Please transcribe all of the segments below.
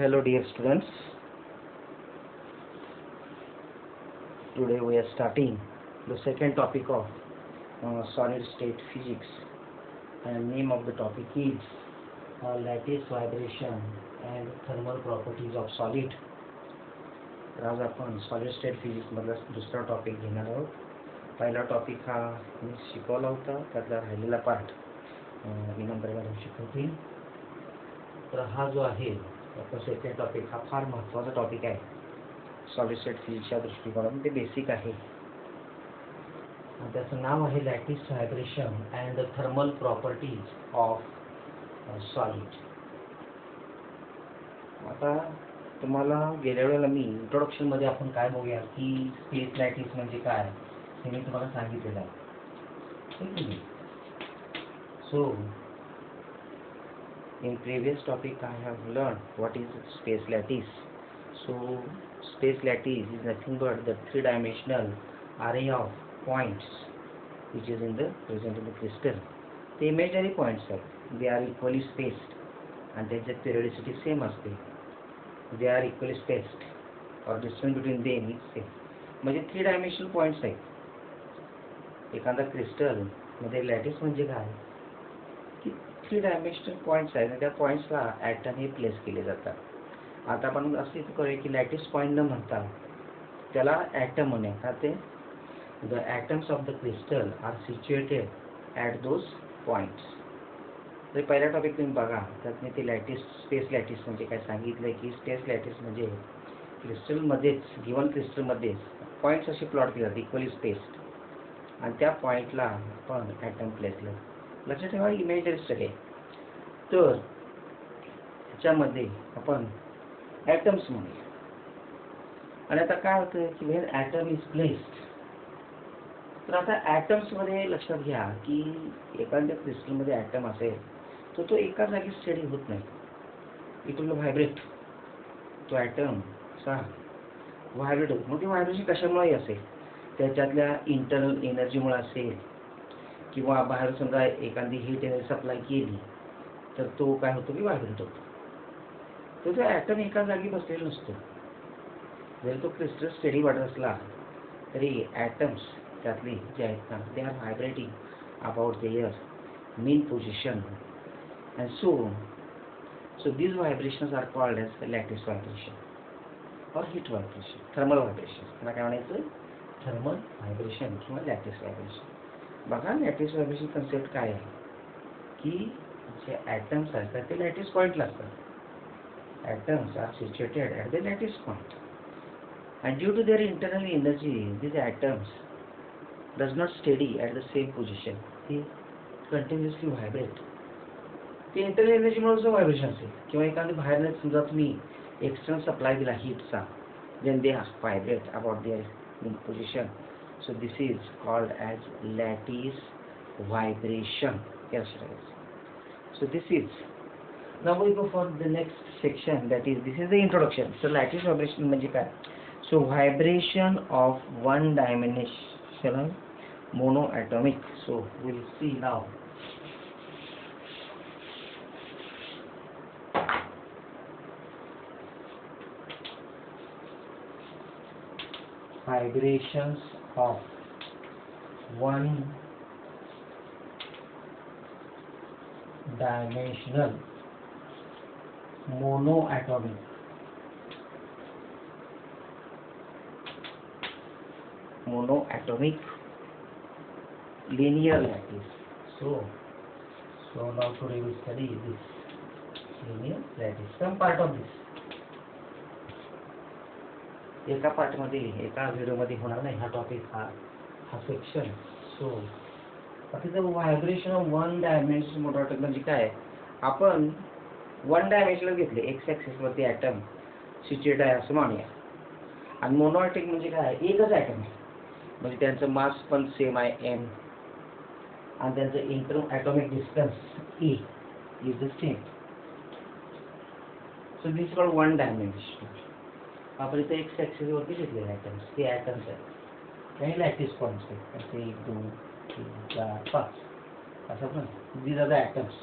Hello dear students, today we are starting the second topic of solid state physics, and name of the topic is lattice vibration and thermal properties of solid. तर आज आपण solid state physics मधला दुसरा topic घेणार आहोत. पहिला topic हा मी शिकवला होता, त्यातला राहिलेला पार्ट मी नंतर मॅडम शिकवतील. तर हा जो आहे आपला सेकंड टॉपिक हा फार महत्त्वाचा टॉपिक आहे सॉलिड स्टेट फिजिक्सच्या दृष्टिकोनातून. ते बेसिक आहे. त्याचं नाव आहे lattice vibration and the thermal properties of solid. आता तुम्हाला गेल्या वेळेला मी इंट्रोडक्शनमध्ये आपण काय बघूया की स्पेस लॅटिस म्हणजे काय हे मी तुम्हाला सांगितलेलं आहे. सो in previous topic I have learned what is space lattice. So space lattice is nothing but the three-dimensional array of points which is in the present in the crystal. The imaginary points are they are equally spaced and their periodicity same असते. They are equally spaced or distance between them is same. म्हणजे three dimensional points आहेत. एखादा crystal मध्ये lattice म्हणजे काय की three dimensional points आहेत. त्या पॉइंट्सला ॲटम हे प्लेस केले जातात. आता आपण असे करूया की लॅटिस पॉइंट न म्हणता त्याला ॲटम म्हणूया. का ते the atoms of the crystal are situated at those points. तर पहिला टॉपिक तुम्ही बघा, त्यात मी ते लॅटिस स्पेस लॅटिस म्हणजे काय सांगितलं की स्पेस लॅटिस म्हणजे क्रिस्टलमध्येच गिवन क्रिस्टलमध्येच पॉईंट्स असे प्लॉट केले जातात इक्वली स्पेस्ड आणि त्या पॉईंटला आपण ॲटम प्लेसलं. लक्षात ठेवा इमेजरी सगळे. तर त्याच्यामध्ये आपण ॲटम्स म्हणूया. आणि आता काय होतं की व्हेन ॲटम इज प्लेस्ड, तर आता ॲटम्समध्ये लक्षात घ्या की एखाद्या क्रिस्टलमध्ये ॲटम असेल तर तो एका जागी स्टडी होत नाही. It will vibrate. तो ॲटम सा व्हायब्रेट होतो. मग ते व्हायब्रेशन कशामुळे असेल, त्याच्यातल्या इंटरनल एनर्जीमुळे असेल किंवा बाहेर समजा एखादी हीट एनर्जी सप्लाय केली तर तो काय होतो की व्हायब्रेट होतो. तर तो ॲटम एका जागी बसलेला नसतो. जरी तो क्रिस्टल स्टडी वाटत असला तरी ॲटम्स त्यातले जे आहेत ना they are vibrating about their mean position and so these vibrations are called as lattice vibration or heat vibration, thermal vibration. त्याला काय म्हणायचं, थर्मल व्हायब्रेशन किंवा लॅटिस व्हायब्रेशन. बघा लॅटिस व्हायब्रेशन कन्सेप्ट काय आहे की जे ॲटम्स असतात ते लॅटिस पॉईंटला असतात. Atoms are situated at the lattice point and due to their internal energy these atoms does not steady at the same position. They continuously vibrate. ते internal एनर्जीमुळे जो vibration असेल किंवा एखादी बाहेरनं समजा तुम्ही एक्सटर्नल सप्लाय दिला हीटचा, then they vibrate about their in position. So this is called as lattice vibration. Yes, right. So this is, now we go for the next section, that is this is the introduction. So lattice vibration म्हणजे काय. So vibration of one dimensional monoatomic. So we'll see now. Vibrations of one dimensional monoatomic linear lattice. So now today we study this linear lattice, some part of this. एका पार्टमध्ये एका व्हिडिओमध्ये होणार नाही हा topic, हा section. सो आता vibration of one dimension monoatomic म्हणजे काय, आपण वन डायमेन्शनल घेतले, एक्स ॲक्सिसवरती ॲटम सिच्युएट आहे असं मानूया. आणि मोनोएटिक म्हणजे काय, एकच ॲटम आहे म्हणजे त्यांचं मास पण सेम आहे एम आणि त्यांचं inter atomic distance E is the same. So this called one dimension. आपण इथे एक्स ॲक्सिसवरती घेतलेले ॲटम्स, ते ॲटम्स आहेत काही लॅटिस पॉईंट्स आहेत. ते 1 2 3 4 5 असं पण. These are the atoms.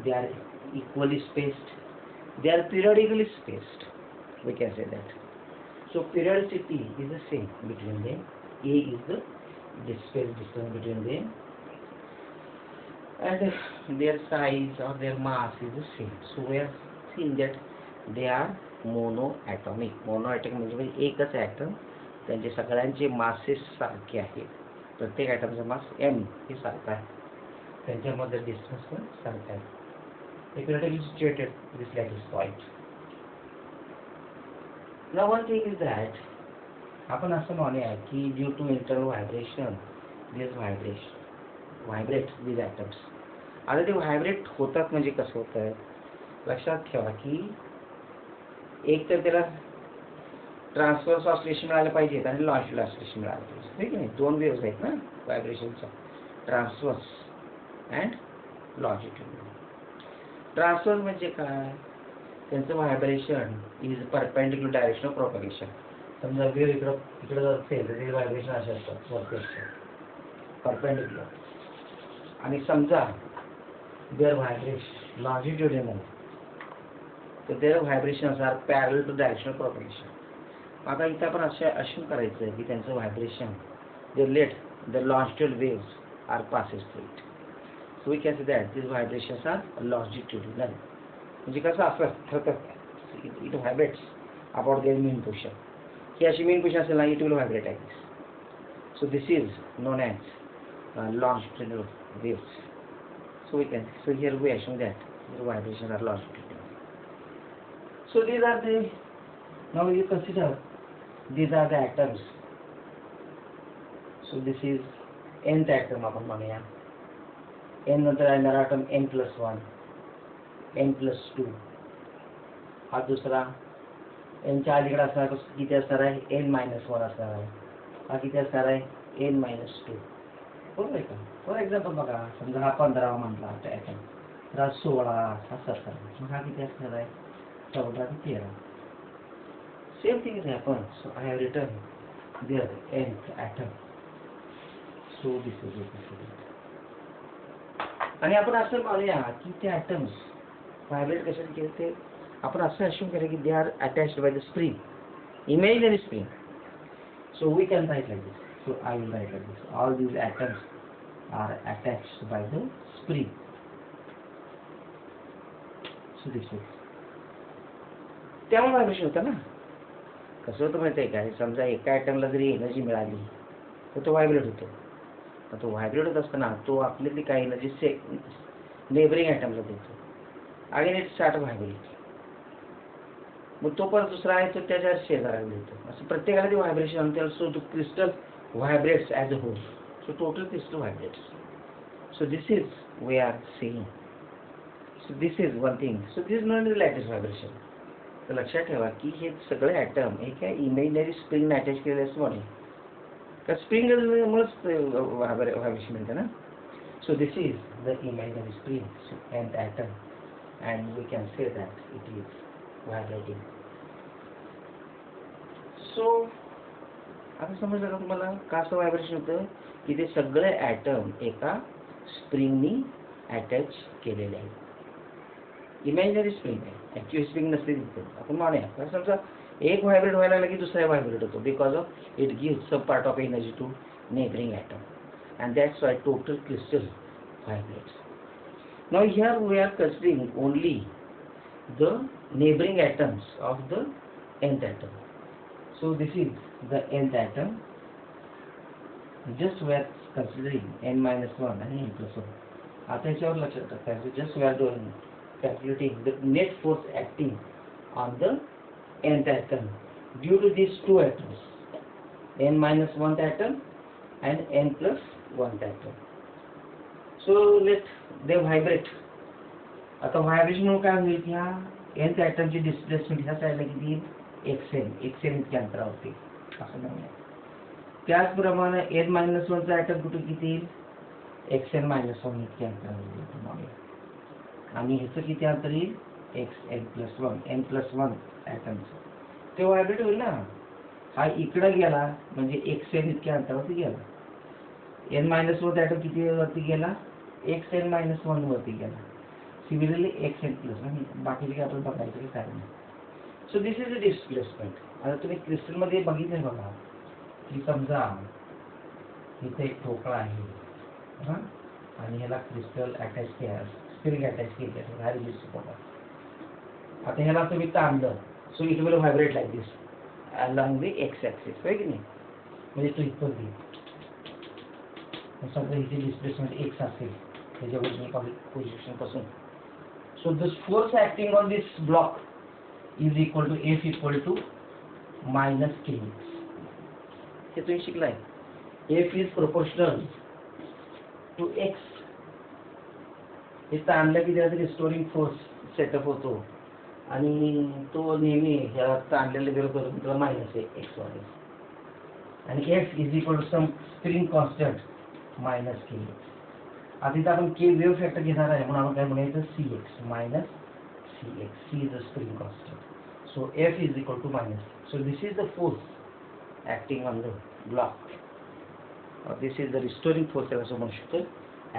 They are equally spaced They are periodically spaced. We can say that. So periodicity is the same between them. A is the space distance between them, and their size or their mass is the same. So we are seeing that they are monoatomic. Monoatomic म्हणजे एकच atom, त्यांचे सगळ्यांचे masses सारखे आहेत. प्रत्येक ॲटमचा मास m हे सारखा आहे, त्यांच्यामध्ये डिस्टन्स पण सारखा आहे. Periodically situated this lattice point. Now one thing is that आपण असं म्हणूया की due to internal vibration this vibrate these atoms. आता ते व्हायब्रेट होतात म्हणजे कसं होतं लक्षात ठेवा की एक तर त्याला ट्रान्सव्हर्स ऑसिलेशन मिळालं पाहिजे आणि लॉन्जिट्यूड ऑसिलेशन मिळालं पाहिजे, ठीक आहे. दोन वेव्हज आहेत ना व्हायब्रेशनचा, ट्रान्सव्हर्स अँड लॉन्जिट्यूड. ट्रान्सव्हर्स म्हणजे काय, त्यांचं vibration is perpendicular direction of propagation. समजा वेव्ह इकडं जर असेल तर ते व्हायब्रेशन असे असतात वरती असतात परपेंडिक्युलर, आणि समजा देअर व्हायब्रेशन लॉन्जिट्युडिनल तर their vibrations are parallel to direction of propagation. आता इथं आपण असे अश्युम करायचं आहे की त्यांचं vibration they let the longitudinal waves are passes through it. So we can say that these vibrations are longitudinal. म्हणजे कसं असं ठरतं it vibrates about their mean position. ही अशी mean position असेल ना, it will vibrate like this. So this is known as longitudinal waves. So here we assume that the vibrations are longitudinal. So these are the, now you consider these are the atoms. So this is nth atom आपण म्हणूया. n नंतर येणारा atom n+1, n+2. हा दुसरा nच्या अलीकडे असणार किती असणार आहे, n-1 असणार आहे. हा किती असणार आहे, n-2. बरोबर आहे का. फॉर एक्झाम्पल बघा, समजा हा 15 म्हटला ॲटम, तर हा 16, हा 17, मग हा किती असणार आहे, 14 आणि 13. Same thing is happen. So I have written there nth atom. So this is it. आणि आपण असं मानूया की ते ॲटम्स व्हायब्रेट कशाने केले ते आपण असं अश्युम करूया की they are attached by the spring, imaginary spring. So we can write like this. So I will write like this. All these atoms are attached by the spring. So this is. त्यामुळे vibration होतं ना. कसं होतं माहिती आहे का, समजा एका ॲटमला जरी एनर्जी मिळाली तर तो व्हायब्रेट होतो. तो व्हायब्रेट होत असताना तो आपल्यातली काही एनर्जी नेबरिंग ॲटमला देतो. Again it start vibrate. मग तो परत दुसरा आहे तो त्याच्या शेजाऱ्याला देतो. असं प्रत्येकाला ते व्हायब्रेशन आणते. So the crystal vibrates as a whole. So total crystal vibrates. So this is we are seeing. So this is one thing. So this not is lattice vibration. तर लक्षात ठेवा की हे सगळे ॲटम हे काय इमॅजिनरी स्प्रिंग अटॅच केलेले असं म्हणून का स्प्रिंग मुळेच व्हायब्रेशन मिळतं ना. सो this is the imaginary spring. So nth atom and we can say that it is vibrating. So आता समजलं का तुम्हाला कसं व्हायब्रेशन होतं की ते सगळे ॲटम एका स्प्रिंगनी अटॅच केलेले आहेत. इमॅजिनरी स्प्रिंग आहे, ॲक्च्युअली स्प्रिंग नसते तिथे. आपण म्हणूया समजा एक व्हायब्रेट व्हायला लागला की दुसरा व्हायब्रेट होतो because of it gives some part of energy to neighbouring atom and that's why total crystal vibrates. Now here we are considering only the neighboring atoms of the nth atom. So this is the nth atom. Just we are considering n-1 and n+1. आता याच्यावर लक्षात टाकायचं. Just we are doing calculating the net force acting on the nth atom due to these two atoms, n-1th atom and n+1th atom. So let they vibrate. आता vibration काय होईल की ह्या nth ॲटमची displacement ह्या साईडला किती xn इतक्या अंतरावरती असं म्हणूया. त्याचप्रमाणे n-1चा ॲटम कुठे किती xn-1 इतक्या अंतरावरती म्हणूया. आणि ह्याचं किती अंतर येईल xn+1 n+1 ॲटमचं ते व्हायब्रेट होईल ना. हा इकडं गेला म्हणजे xn इतक्या अंतरावरती गेला. n-1 ॲटम किती वरती गेला xn-1 वरती गेला. सिमिलरली एक्स एन प्लस बाकीचे काय आपण बघायचं की काय नाही. सो दिस इज अ डिस्प्लेसमेंट. आता तुम्ही क्रिस्टलमध्ये बघितलंय बघा की समजा इथे एक ठोकळा आहे हां आणि ह्याला क्रिस्टल अटॅच केलं स्प्रिंग अटॅच केली आहे हा रिलीज बघा. आता ह्याला तुम्ही ताणलं so it will vibrate like this along the X axis होय की नाही. म्हणजे तो इथं दे समजा इथे डिस्प्लेसमेंट एक्स असेल त्याच्या ओरिजिनल पोझिशनपासून. So this force acting on this block is equal to F equal to minus K X. हे तुम्ही शिकलाय. F is proportional to X. हे ताणलं की त्याचा रिस्टोरिंग फोर्स सेटअप होतो आणि तो नेहमी ह्या ताणलेल्या विरोधात त्याला मायनस आहे एक्स वाढेल. आणि F is equal to some spring constant minus K X. आता इथं आपण के वेव्ह फॅक्टर घेणार आहे म्हणून आपण काय म्हणायचं C X minus C X. C is a spring constant. So F is equal to minus. So this is the force acting on the block. This is the restoring force also म्हणू शकतो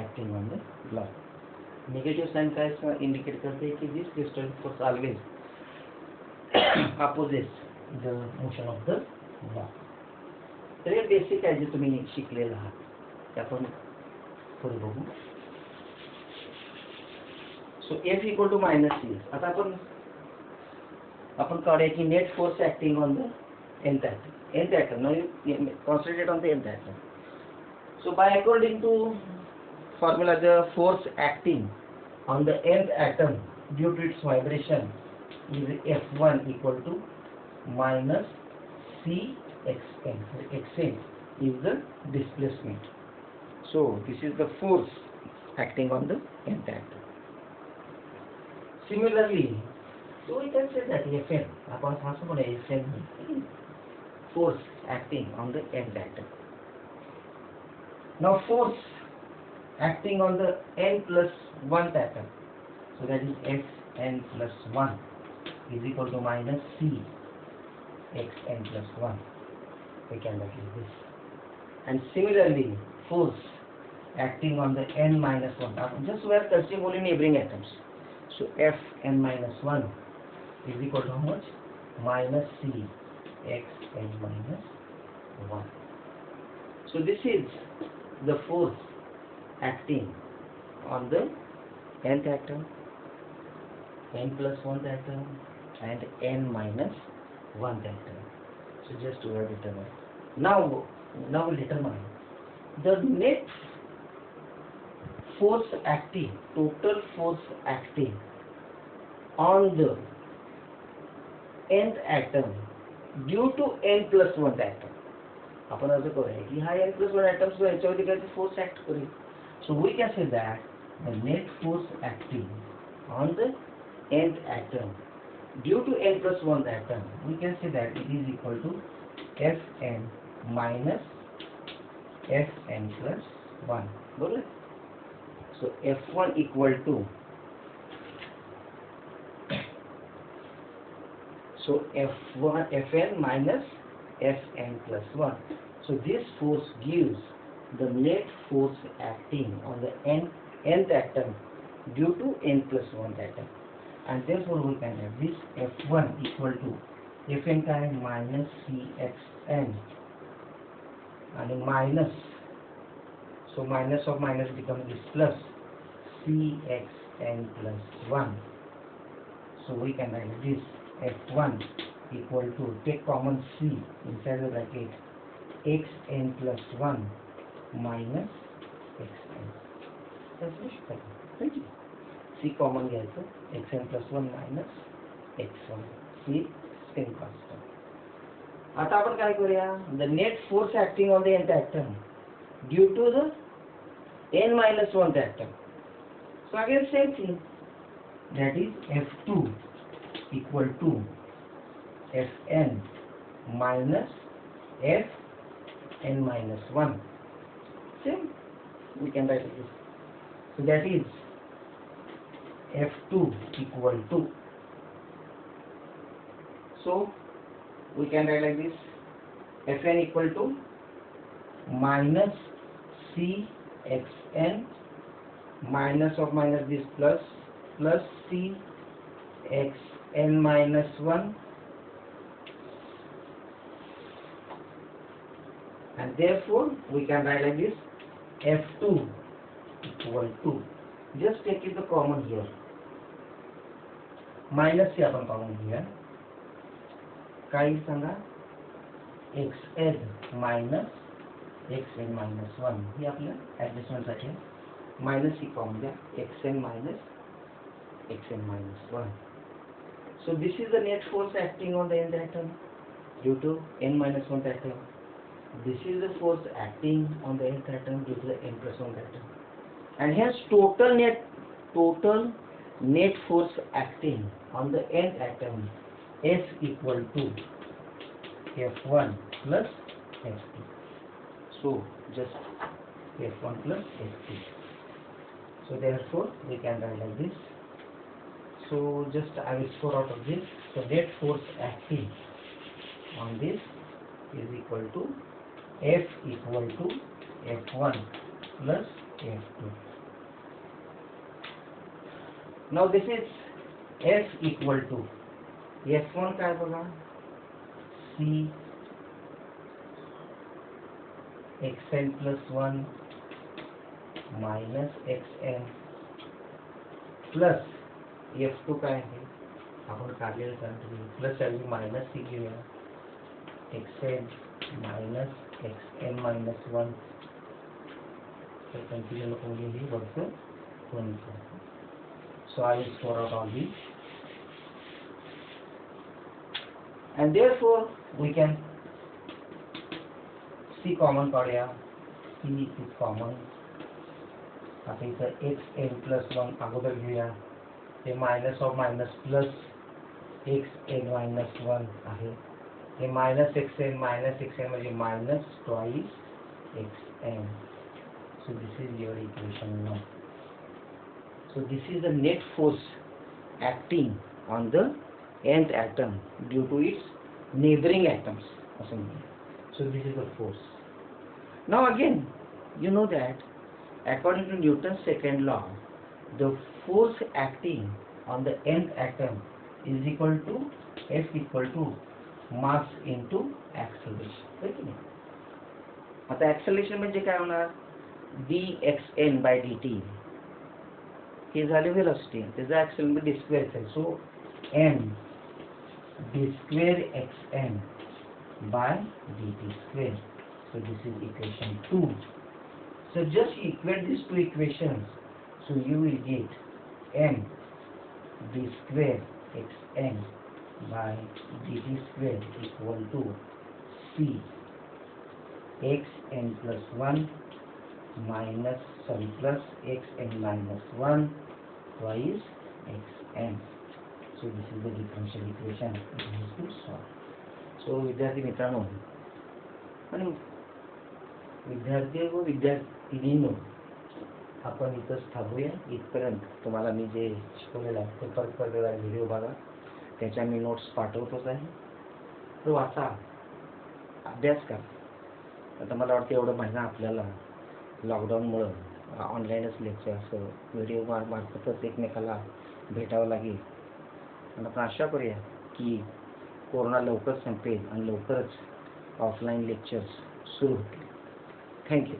acting on the block. Negative sign काय indicate करते की this restoring force always opposes the motion of the block. तर हे basic आहे जे तुम्ही शिकलेलं आहात ते आपण पुढे बघू. So F equal to minus C. आता आपण काढूया की net force acting on the nth atom. Now you concentrate on the nth atom. So by according to formula, the force acting on the nth atom due to its vibration is F1 equal to minus Cxn. Xn is the displacement. So this is the force acting on the nth atom. Similarly, so we can say that Fn, आपण असं म्हणूया Fn force acting on the nth atom. Now force acting on the n plus 1th atom, so that is Fn plus 1 is equal to minus C Xn plus 1. We can write like this. And similarly, force acting on the n minus 1 atom, just we are considering only neighboring atoms. So Fn minus 1 is equal to how much? Minus C Xn minus 1. So this is the force acting on the nth atom, n plus 1th atom and n minus 1th atom. So just to determine. Now determine the net force acting, total force acting on the nth atom due to n plus 1th atom. आपण असं करूया की हा n plus 1 atoms जो याच्यावरती काय force act करेल. So we can say that the net force acting on the nth atom due to n plus 1th atom, we can say that it is equal to Fn minus Fn plus 1. बरोबर. So F1 equal to, so Fn minus Fn plus 1. So this force gives the net force acting on the nth atom due to n plus 1th atom, and therefore we can have this F1 equal to Fn काय minus Cxn and minus, so minus of minus becomes this plus Cxn plus 1. So we can write this F1 equal to, take common C inside the bracket, Xn plus 1 minus Xn. C common घ्यायचं, Xn plus 1 minus X1. C spin constant. आता आपण काय करूया, the net force acting on the nth atom due to the n minus 1th atom. So again same thing, that is F2 equal to Fn minus Fn minus 1. Same, we can write like this. So that is F2 equal to, so we can write like this, Fn equal to minus Cxn minus of minus this plus plus C x n minus 1, and therefore we can write like this, F2 equal to, just take it the common here, minus C आपण common घेऊया, काय सांगा, xn minus xn minus 1 हे आपल्या adjustment साठी minus सी common द्या, xn minus xn minus 1. So this is the net force acting on the nth atom due to n minus 1th atom. This is the force acting on the nth atom due to the n plus 1th atom. And hence total net force acting on the nth atom F equal to F1 plus F2. So just F1 plus F2. So therefore we can write like this. So just I will score out of this. So net force acting on this is equal to F equal to F1 plus F2. Now this is F equal to F1 काय बघा, C xn plus 1 minus xn plus F2 काय आहे आपण काढलेलं कारण plus ऐवजी minus C घेऊया, xn minus xn minus 1, तर कन्फ्युजन नको म्हणजे ही वर्क होईल. So I will score out all these, and therefore we can C common काढूया, C is common. आता इथं xn plus 1 अगोदर घेऊया, ते minus of minus plus xn minus 1 आहे, हे मायनस xn म्हणजे minus twice xn. So this is your equation now. So this is the net force acting on the nth atom due to its neighboring atoms. So this is the force. Now again, you know that according to Newton's second law, the force acting on the nth atom is equal to F equal to mass into acceleration. Right? आता acceleration म्हणजे काय होणार, dxn by dt हे झाले velocity, त्याचा acceleration d square आहे. So m d square xn by dt square. So this is equation 2. So just equate these two equations. So you will get m d square xn by dt square equal to c xn plus 1 minus plus xn minus 1 twice xn. So this is the differential equation it has to solve. So विद्यार्थी मित्रांनो आणि विद्यार्थी व विद्यार्थिनींनो, आपण इथंच थांबूया. इथपर्यंत तुम्हाला मी जे शिकवलेलं आहे ते परत पडलेला व्हिडिओ बघा, त्याच्या मी नोट्स पाठवतोच आहे, तो वाचा, अभ्यास करा. आता मला वाटतं एवढं महिना आपल्याला लॉकडाऊनमुळं ऑनलाईनच लेक्चर असं व्हिडिओ मार्फतच एकमेकाला भेटावं लागेल. आणि आपण आशा करूया की कोरोना लवकर संपेल आणि लवकरच ऑफलाईन लेक्चर्स सुरू होतील. थँक्यू.